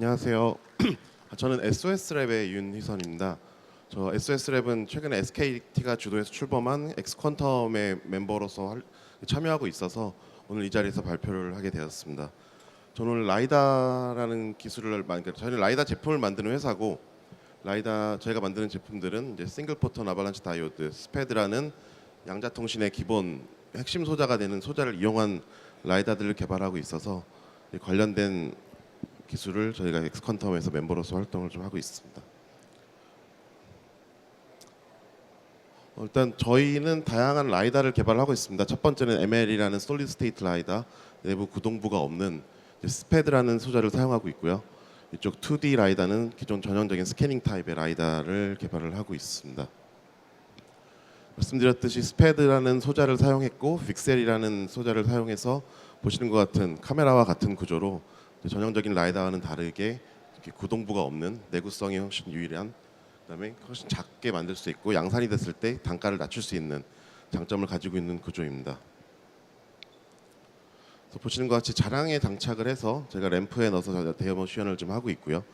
안녕하세요. 저는 SOS랩의 윤희선입니다. 저 SOS랩은 최근에 SKT가 주도해서 출범한 엑스퀀텀의 멤버로서 참여하고 있어서 오늘 이 자리에서 발표를 하게 되었습니다. 저는 오늘 라이다라는 기술을 저희는 라이다 제품을 만드는 회사고, 저희가 만드는 제품들은 이제 싱글 포턴 아발란치 다이오드, 스패드라는 양자통신의 기본 핵심 소자가 되는 소자를 이용한 라이다들을 개발하고 있어서 관련된 기술을 저희가 엑스퀀텀에서 멤버로서 활동을 좀 하고 있습니다. 일단 저희는 다양한 라이다를 개발하고 있습니다. 첫 번째는 ML이라는 솔리드 스테이트 라이다, 내부 구동부가 없는 스패드라는 소자를 사용하고 있고요. 이쪽 2D 라이다는 기존 전형적인 스캐닝 타입의 라이다를 개발을 하고 있습니다. 말씀드렸듯이 스패드라는 소자를 사용했고 빅셀이라는 소자를 사용해서 보시는 것 같은 카메라와 같은 구조로 전형적인 라이다와는 다르게 이렇게 구동부가 없는, 내구성이 훨씬 유일한, 그다음에 훨씬 작게 만들 수 있고 양산이 됐을 때 단가를 낮출 수 있는 장점을 가지고 있는 구조입니다. 그래서 보시는 것 같이 자량에 장착을 해서 제가 램프에 넣어서 데모 시연을 좀 하고 있고요.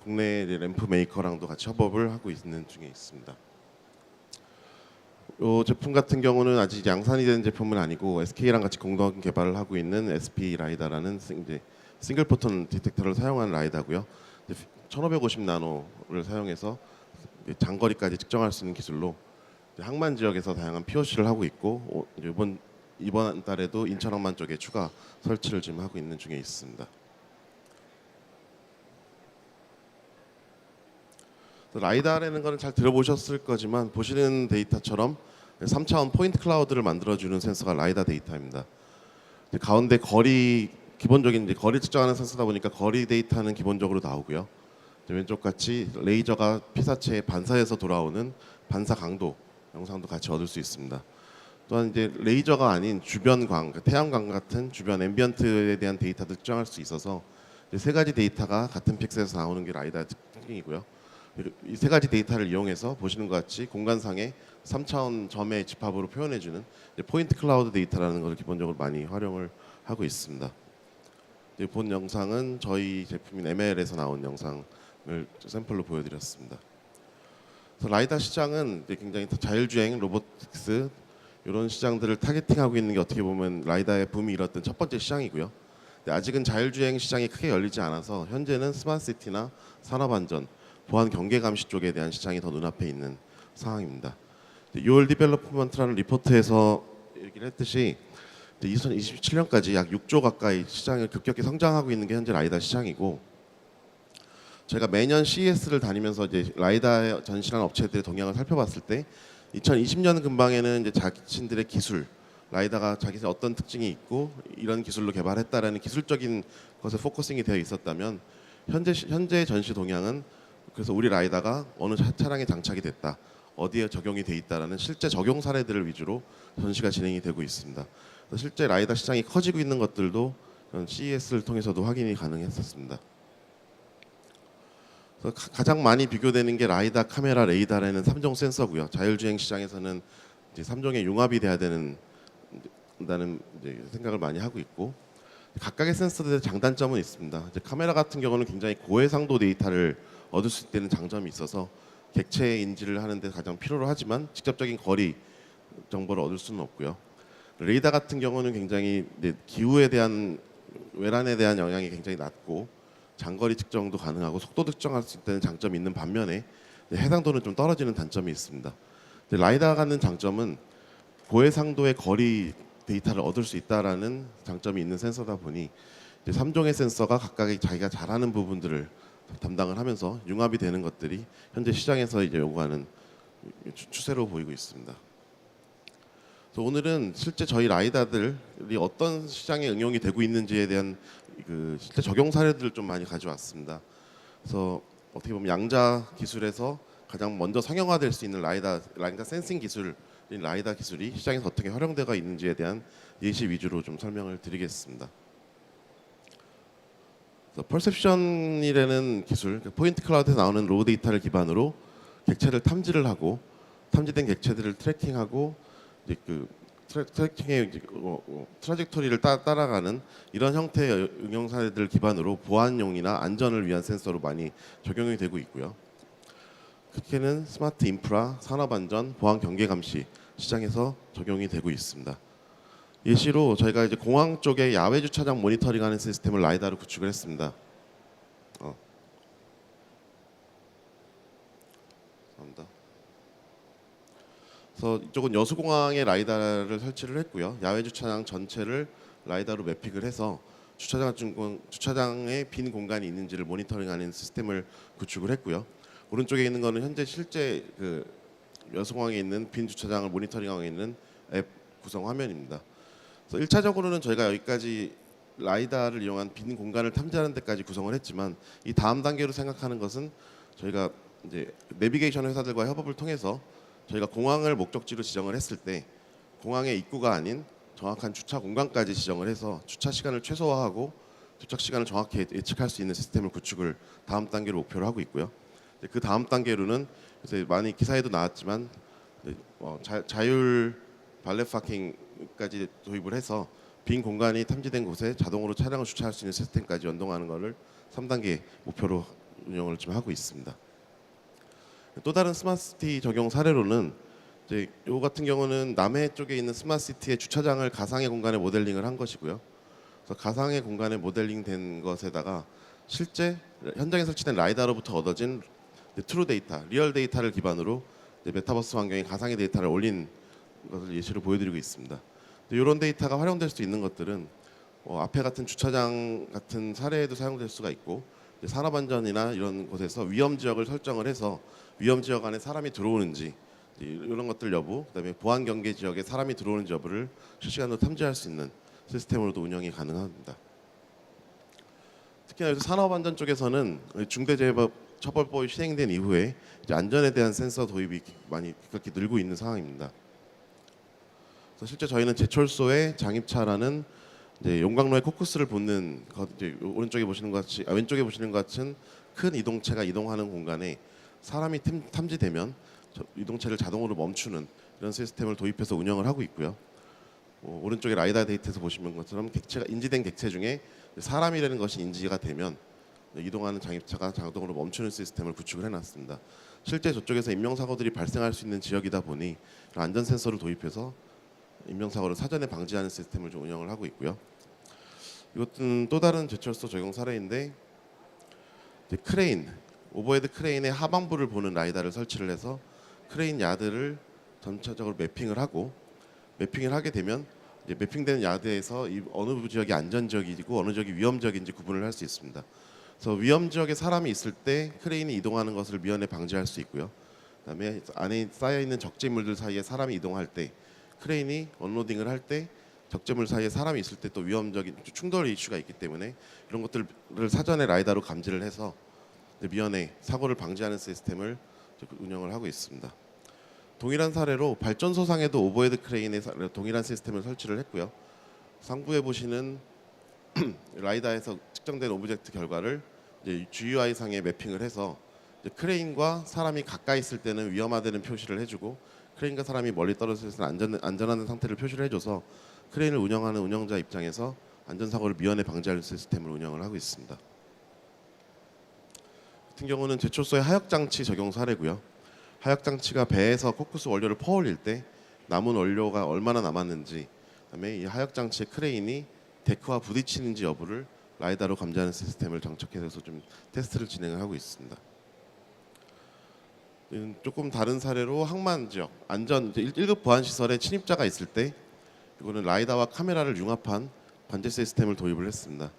국내 램프 메이커랑도 같이 협업을 하고 있는 중에 있습니다. 이 제품 같은 경우는 아직 양산이 된 제품은 아니고 SK랑 같이 공동 개발을 하고 있는 SP 라이다라는 이제 싱글 포턴 디텍터를 사용한 라이다고요. 1550 나노를 사용해서 장거리까지 측정할 수 있는 기술로 항만 지역에서 다양한 POC를 하고 있고, 이번 달에도 인천 항만 쪽에 추가 설치를 지금 하고 있는 중에 있습니다. 라이다라는 거는 잘 들어보셨을 거지만 보시는 데이터처럼 3차원 포인트 클라우드를 만들어주는 센서가 라이다 데이터입니다. 가운데 기본적인 이제 거리 측정하는 센서다 보니까 거리 데이터는 기본적으로 나오고요. 왼쪽 같이 레이저가 피사체에 반사해서 돌아오는 반사 강도 영상도 같이 얻을 수 있습니다. 또한 이제 레이저가 아닌 주변광, 태양광 같은 주변 앰비언트에 대한 데이터도 측정할 수 있어서 세 가지 데이터가 같은 픽셀에서 나오는 게 라이다 특징이고요. 이 세 가지 데이터를 이용해서 보시는 것 같이 공간상의 3차원 점의 집합으로 표현해주는 포인트 클라우드 데이터라는 것을 기본적으로 많이 활용을 하고 있습니다. 본 영상은 저희 제품인 ML에서 나온 영상을 샘플로 보여드렸습니다. 그래서 라이다 시장은 굉장히 자율주행, 로보틱스 이런 시장들을 타겟팅하고 있는 게 어떻게 보면 라이다의 붐이 일었던 첫 번째 시장이고요. 아직은 자율주행 시장이 크게 열리지 않아서 현재는 스마트시티나 산업안전, 보안 경계 감시 쪽에 대한 시장이 더 눈앞에 있는 상황입니다. 6월 디벨로프먼트라는 리포트에서 얘기를 했듯이 2027년까지 약 6조 가까이 시장을 급격히 성장하고 있는 게 현재 라이다 시장이고, 제가 매년 CES를 다니면서 이제 라이다에 전시하는 업체들의 동향을 살펴봤을 때 2020년 근방에는 이제 자신들의 기술, 라이다가 자기의 어떤 특징이 있고 이런 기술로 개발했다라는 기술적인 것에 포커싱이 되어 있었다면 현재 전시 동향은 그래서 우리 라이다가 어느 차량에 장착이 됐다, 어디에 적용이 돼 있다라는 실제 적용 사례들을 위주로 전시가 진행이 되고 있습니다. 실제 라이다 시장이 커지고 있는 것들도 CES를 통해서도 확인이 가능했었습니다. 그래서 가장 많이 비교되는 게 라이다, 카메라, 레이더라는 3종 센서고요. 자율주행 시장에서는 이제 3종의 융합이 돼야 된다는 이제 생각을 많이 하고 있고, 각각의 센서들의 장단점은 있습니다. 이제 카메라 같은 경우는 굉장히 고해상도 데이터를 얻을 수 있다는 장점이 있어서 객체 인지를 하는데 가장 필요로 하지만 직접적인 거리 정보를 얻을 수는 없고요. 레이더 같은 경우는 굉장히 기후에 대한, 외란에 대한 영향이 굉장히 낮고 장거리 측정도 가능하고 속도 측정할 수 있다는 장점이 있는 반면에 해상도는 좀 떨어지는 단점이 있습니다. 라이다가 갖는 장점은 고해상도의 거리 데이터를 얻을 수 있다라는 장점이 있는 센서다 보니 3종의 센서가 각각의 자기가 잘하는 부분들을 담당을 하면서 융합이 되는 것들이 현재 시장에서 이제 요구하는 추세로 보이고 있습니다. 그래서 오늘은 실제 저희 라이다들이 어떤 시장에 응용이 되고 있는지에 대한 실제 적용 사례들을 좀 많이 가져왔습니다. 그래서 어떻게 보면 양자 기술에서 가장 먼저 상용화될 수 있는 라이다 센싱 기술인 라이다 기술이 시장에서 어떻게 활용되고 있는지에 대한 예시 위주로 좀 설명을 드리겠습니다. 퍼셉션이라는 기술, 포인트 클라우드에서 나오는 로우 데이터를 기반으로 객체를 탐지를 하고 탐지된 객체들을 트래킹하고 이제 트래킹의 트라젝토리를 따라가는 이런 형태의 응용 사례들 기반으로 보안용이나 안전을 위한 센서로 많이 적용이 되고 있고요. 특히는 스마트 인프라, 산업안전, 보안 경계 감시 시장에서 적용이 되고 있습니다. 예시로 저희가 이제 공항 쪽에 야외 주차장 모니터링하는 시스템을 라이다로 구축을 했습니다. 감사합니다. 그래서 이쪽은 여수공항에 라이다를 설치를 했고요. 야외 주차장 전체를 라이다로 매핑을 해서 주차장에 빈 공간이 있는지를 모니터링하는 시스템을 구축을 했고요. 오른쪽에 있는 거는 현재 실제 그 여수공항에 있는 빈 주차장을 모니터링하고 있는 앱 구성 화면입니다. 그래서 1차적으로는 저희가 여기까지 라이다를 이용한 빈 공간을 탐지하는 데까지 구성을 했지만 이 다음 단계로 생각하는 것은 저희가 이제 내비게이션 회사들과 협업을 통해서 저희가 공항을 목적지로 지정을 했을 때 공항의 입구가 아닌 정확한 주차 공간까지 지정을 해서 주차 시간을 최소화하고 도착 시간을 정확히 예측할 수 있는 시스템을 구축을 다음 단계로 목표로 하고 있고요. 그 다음 단계로는 요새 많이 기사에도 나왔지만 자율 발렛 파킹까지 도입을 해서 빈 공간이 탐지된 곳에 자동으로 차량을 주차할 수 있는 시스템까지 연동하는 것을 3단계 목표로 운영을 좀 하고 있습니다. 또 다른 스마트시티 적용 사례로는 이제 요 같은 경우는 남해 쪽에 있는 스마트시티의 주차장을 가상의 공간에 모델링을 한 것이고요. 그래서 가상의 공간에 모델링된 것에다가 실제 현장에 설치된 라이다로부터 얻어진 트루 데이터, 리얼 데이터를 기반으로 메타버스 환경에 가상의 데이터를 올린 것을 예시로 보여드리고 있습니다. 이런 데이터가 활용될 수 있는 것들은 앞에 같은 주차장 같은 사례에도 사용될 수가 있고 산업안전이나 이런 곳에서 위험 지역을 설정을 해서 위험 지역 안에 사람이 들어오는지 이런 것들 여부, 그다음에 보안 경계 지역에 사람이 들어오는지 여부를 실시간으로 탐지할 수 있는 시스템으로도 운영이 가능합니다. 특히나 산업안전 쪽에서는 중대재해처벌법이 시행된 이후에 이제 안전에 대한 센서 도입이 많이 급격히 늘고 있는 상황입니다. 그래서 실제 저희는 제철소의 장입차라는 이제 용광로에 코쿠스를 붓는 이제 오른쪽에 보시는 것 같이 왼쪽에 보시는 것 같은 큰 이동체가 이동하는 공간에 사람이 탐지되면 이동체를 자동으로 멈추는 이런 시스템을 도입해서 운영을 하고 있고요. 오른쪽에 라이다 데이터에서 보시는 것처럼 인지된 객체 중에 사람이라는 것이 인지가 되면 이동하는 장입차가 자동으로 멈추는 시스템을 구축을 해놨습니다. 실제 저쪽에서 인명사고들이 발생할 수 있는 지역이다 보니 안전 센서를 도입해서 인명사고를 사전에 방지하는 시스템을 좀 운영을 하고 있고요. 이것은 또 다른 제철소 적용 사례인데 크레인, 오버헤드 크레인의 하반부를 보는 라이다를 설치를 해서 크레인 야드를 전체적으로 매핑을 하고 매핑을 하게 되면 이제 매핑되는 야드에서 어느 지역이 안전 지역이고 어느 지역이 위험 지역인지 구분을 할 수 있습니다. 그래서 위험 지역에 사람이 있을 때 크레인이 이동하는 것을 미연에 방지할 수 있고요. 그다음에 안에 쌓여 있는 적재물들 사이에 사람이 이동할 때 크레인이 언로딩을 할 때 적재물 사이에 사람이 있을 때 또 위험적인 충돌 이슈가 있기 때문에 이런 것들을 사전에 라이다로 감지를 해서 미연에 사고를 방지하는 시스템을 운영을 하고 있습니다. 동일한 사례로 발전소상에도 오버헤드 크레인에 동일한 시스템을 설치를 했고요. 상부에 보시는 라이다에서 측정된 오브젝트 결과를 이제 GUI 상에 매핑을 해서 이제 크레인과 사람이 가까이 있을 때는 위험하다는 표시를 해주고 크레인과 사람이 멀리 떨어져 있을 때는 안전한 상태를 표시를 해줘서 크레인을 운영하는 운영자 입장에서 안전사고를 미연에 방지할 시스템을 운영을 하고 있습니다. 같은 경우는 제철소의 하역장치 적용 사례고요. 하역장치가 배에서 코쿠스 원료를 퍼올릴 때 남은 원료가 얼마나 남았는지, 그다음에 이 하역장치의 크레인이 데크와 부딪히는지 여부를 라이다로 감지하는 시스템을 장착해서 좀 테스트를 진행을 하고 있습니다. 조금 다른 사례로 항만 지역 안전 1급 보안 시설에 침입자가 있을 때 이거는 라이다와 카메라를 융합한 관제 시스템을 도입을 했습니다.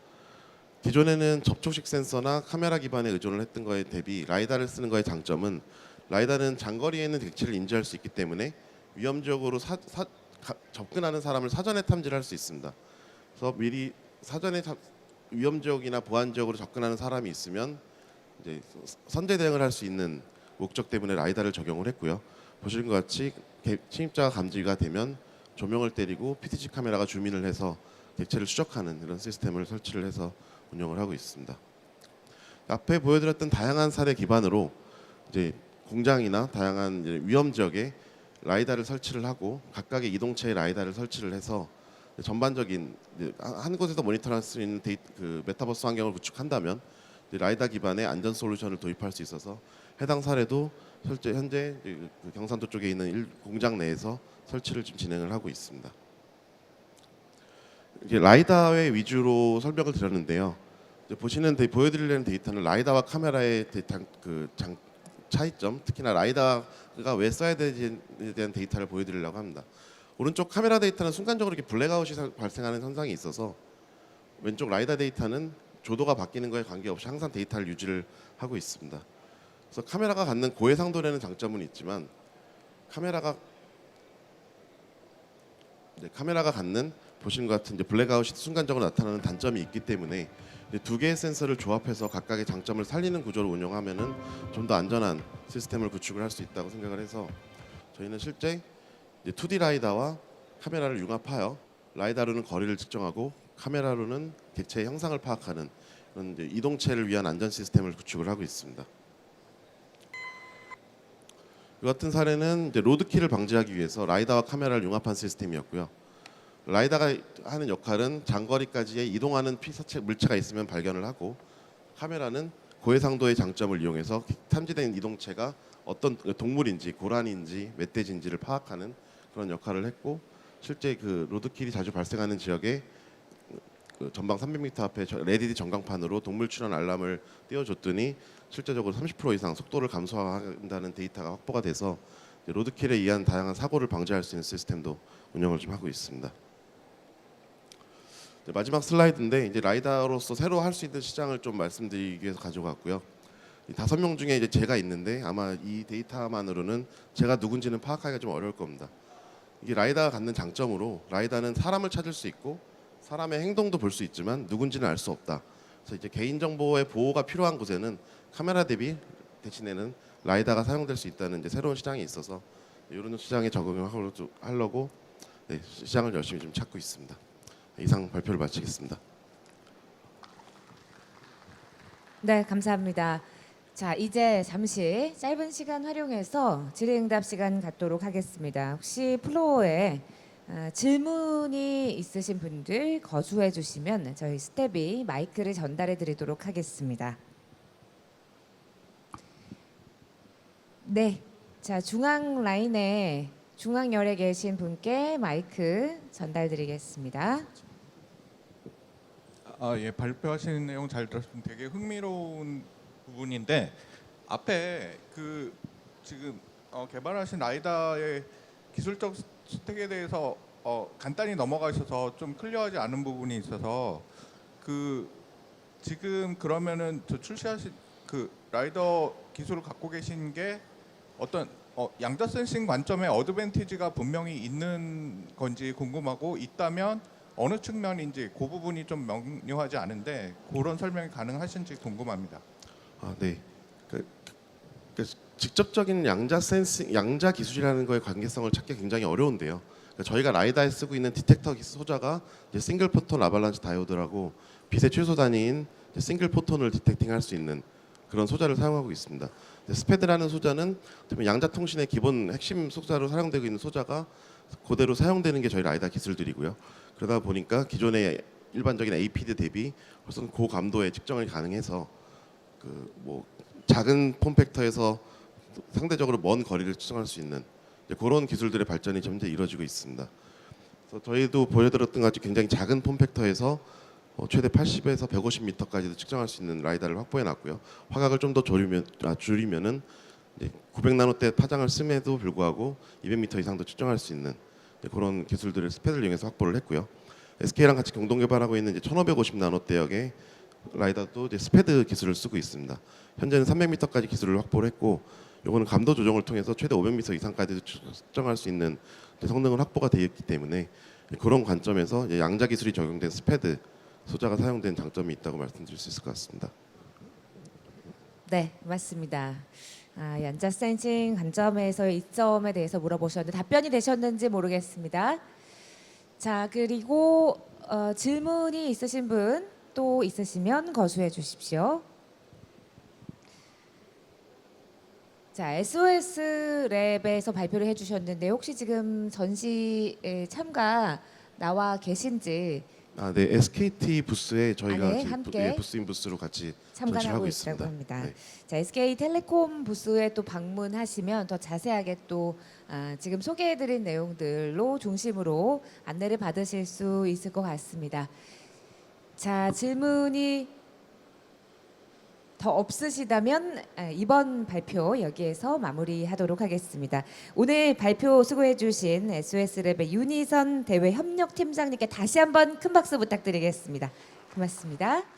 기존에는 접촉식 센서나 카메라 기반에 의존을 했던 거에 대비 라이다를 쓰는 거의 장점은 라이다는 장거리에 있는 객체를 인지할 수 있기 때문에 위험 지역으로 접근하는 사람을 사전에 탐지를 할 수 있습니다. 그래서 미리 사전에 위험 지역이나 보안 지역으로 접근하는 사람이 있으면 이제 선제 대응을 할 수 있는 목적 때문에 라이다를 적용을 했고요. 보시는 것 같이 침입자가 감지가 되면 조명을 때리고 PTG 카메라가 줌인을 해서 객체를 추적하는 이런 시스템을 설치를 해서 운영을 하고 있습니다. 앞에 보여드렸던 다양한 사례 기반으로 이제 공장이나 다양한 이제 위험 지역에 라이다를 설치를 하고 각각의 이동체에 라이다를 설치를 해서 전반적인 한 곳에서 모니터할 수 있는 그 메타버스 환경을 구축한다면 라이다 기반의 안전 솔루션을 도입할 수 있어서 해당 사례도 실제 현재 그 경산도 쪽에 있는 공장 내에서 설치를 지금 진행을 하고 있습니다. 이제 라이다의 위주로 설명을 드렸는데요. 이제 보여드리려는 데이터는 라이다와 카메라의 차이점, 특히나 라이다가 왜 써야 되는지에 대한 데이터를 보여드리려고 합니다. 오른쪽 카메라 데이터는 순간적으로 이렇게 블랙아웃이 발생하는 현상이 있어서 왼쪽 라이다 데이터는 조도가 바뀌는 거에 관계없이 항상 데이터를 유지를 하고 있습니다. 그래서 카메라가 갖는 고해상도라는 장점은 있지만 카메라가 갖는 보시는 것 같은 이제 블랙아웃이 순간적으로 나타나는 단점이 있기 때문에 두 개의 센서를 조합해서 각각의 장점을 살리는 구조로 운영하면은 좀 더 안전한 시스템을 구축을 할 수 있다고 생각을 해서 저희는 실제 2D 라이다와 카메라를 융합하여 라이다로는 거리를 측정하고 카메라로는 객체의 형상을 파악하는 그런 이제 이동체를 위한 안전 시스템을 구축을 하고 있습니다. 이 같은 사례는 이제 로드킬을 방지하기 위해서 라이다와 카메라를 융합한 시스템이었고요. 라이다가 하는 역할은 장거리까지의 이동하는 피사체 물체가 있으면 발견을 하고 카메라는 고해상도의 장점을 이용해서 탐지된 이동체가 어떤 동물인지 고라니인지 멧돼지인지를 파악하는 그런 역할을 했고 실제 그 로드킬이 자주 발생하는 지역에 그 전방 300m 앞에 LED 전광판으로 동물 출현 알람을 띄워줬더니 실제적으로 30% 이상 속도를 감소한다는 데이터가 확보가 돼서 로드킬에 의한 다양한 사고를 방지할 수 있는 시스템도 운영을 좀 하고 있습니다. 마지막 슬라이드인데 이제 라이다로서 새로 할 수 있는 시장을 좀 말씀드리기 위해서 가져갔고요. 5명 중에 이제 제가 있는데 아마 이 데이터만으로는 제가 누군지는 파악하기가 좀 어려울 겁니다. 이게 라이다가 갖는 장점으로 라이다는 사람을 찾을 수 있고 사람의 행동도 볼 수 있지만 누군지는 알 수 없다. 그래서 이제 개인정보의 보호가 필요한 곳에는 카메라 대신에는 라이다가 사용될 수 있다는 이제 새로운 시장이 있어서 이런 시장에 적응을 하려고 시장을 열심히 좀 찾고 있습니다. 이상 발표를 마치겠습니다. 네, 감사합니다. 자, 이제 잠시 짧은 시간 활용해서 질의응답 시간 갖도록 하겠습니다. 혹시 플로어에 질문이 있으신 분들 거수해 주시면 저희 스텝이 마이크를 전달해 드리도록 하겠습니다. 네, 자 중앙 라인에 중앙열에 계신 분께 마이크 전달드리겠습니다. 예, 발표하신 내용 잘 들었습니다. 되게 흥미로운 부분인데 앞에 그 지금 개발하신 라이다의 기술적 스택에 대해서 간단히 넘어가 있어서 좀 클리어하지 않은 부분이 있어서 그 지금 그러면은 저 출시하신 그 라이더 기술을 갖고 계신 게 어떤 양자 센싱 관점의 어드밴티지가 분명히 있는 건지 궁금하고 있다면 어느 측면인지 그 부분이 좀 명료하지 않은데 그런 설명이 가능하신지 궁금합니다. 네. 직접적인 양자 기술이라는 거의 관계성을 찾기 굉장히 어려운데요. 저희가 라이다에 쓰고 있는 디텍터 소자가 이제 싱글 포톤 아발란치 다이오드라고 빛의 최소 단위인 싱글 포톤을 디텍팅할 수 있는 그런 소자를 사용하고 있습니다. 스패드라는 소자는 양자 통신의 기본 핵심 소자로 사용되고 있는 소자가 그대로 사용되는 게 저희 라이다 기술들이고요. 그러다 보니까 기존의 일반적인 APD 대비 훨씬 고감도의 측정이 가능해서 그 뭐 작은 폼팩터에서 상대적으로 먼 거리를 측정할 수 있는 그런 기술들의 발전이 점점 이루어지고 있습니다. 그래서 저희도 보여드렸던 것 같이 굉장히 작은 폼팩터에서 최대 80에서 150m까지도 측정할 수 있는 라이다를 확보해 놨고요. 화각을 좀 더 줄이면은 900나노대 파장을 씀에도 불구하고 200m 이상도 측정할 수 있는 그런 기술들을 스패드를 이용해서 확보를 했고요. SK랑 같이 공동 개발하고 있는 1550나노대역의 라이다도 이제 스패드 기술을 쓰고 있습니다. 현재는 300m까지 기술을 확보를 했고, 요거는 감도 조정을 통해서 최대 500m 이상까지도 측정할 수 있는 성능을 확보가 되어 있기 때문에 그런 관점에서 양자 기술이 적용된 스패드 소자가 사용된 장점이 있다고 말씀드릴 수 있을 것 같습니다. 네, 맞습니다. 양자 센싱 관점에서 이점에 대해서 물어보셨는데 답변이 되셨는지 모르겠습니다. 자, 그리고 질문이 있으신 분 또 있으시면 거수해 주십시오. 자, SOS 랩에서 발표를 해주셨는데 혹시 지금 전시에 참가 나와 계신지 아, 네. SKT 부스에 저희가 네, 지금 함께 부스인 부스로 같이 참관하고 전시하고 있다고 있습니다. 합니다. 네. 자, SK텔레콤 부스에 또 방문하시면 더 자세하게 또 지금 소개해드린 내용들로 중심으로 안내를 받으실 수 있을 것 같습니다. 자, 질문이 더 없으시다면 이번 발표 여기에서 마무리하도록 하겠습니다. 오늘 발표 수고해주신 SOS랩의 윤희선 대외 협력팀장님께 다시 한번 큰 박수 부탁드리겠습니다. 고맙습니다.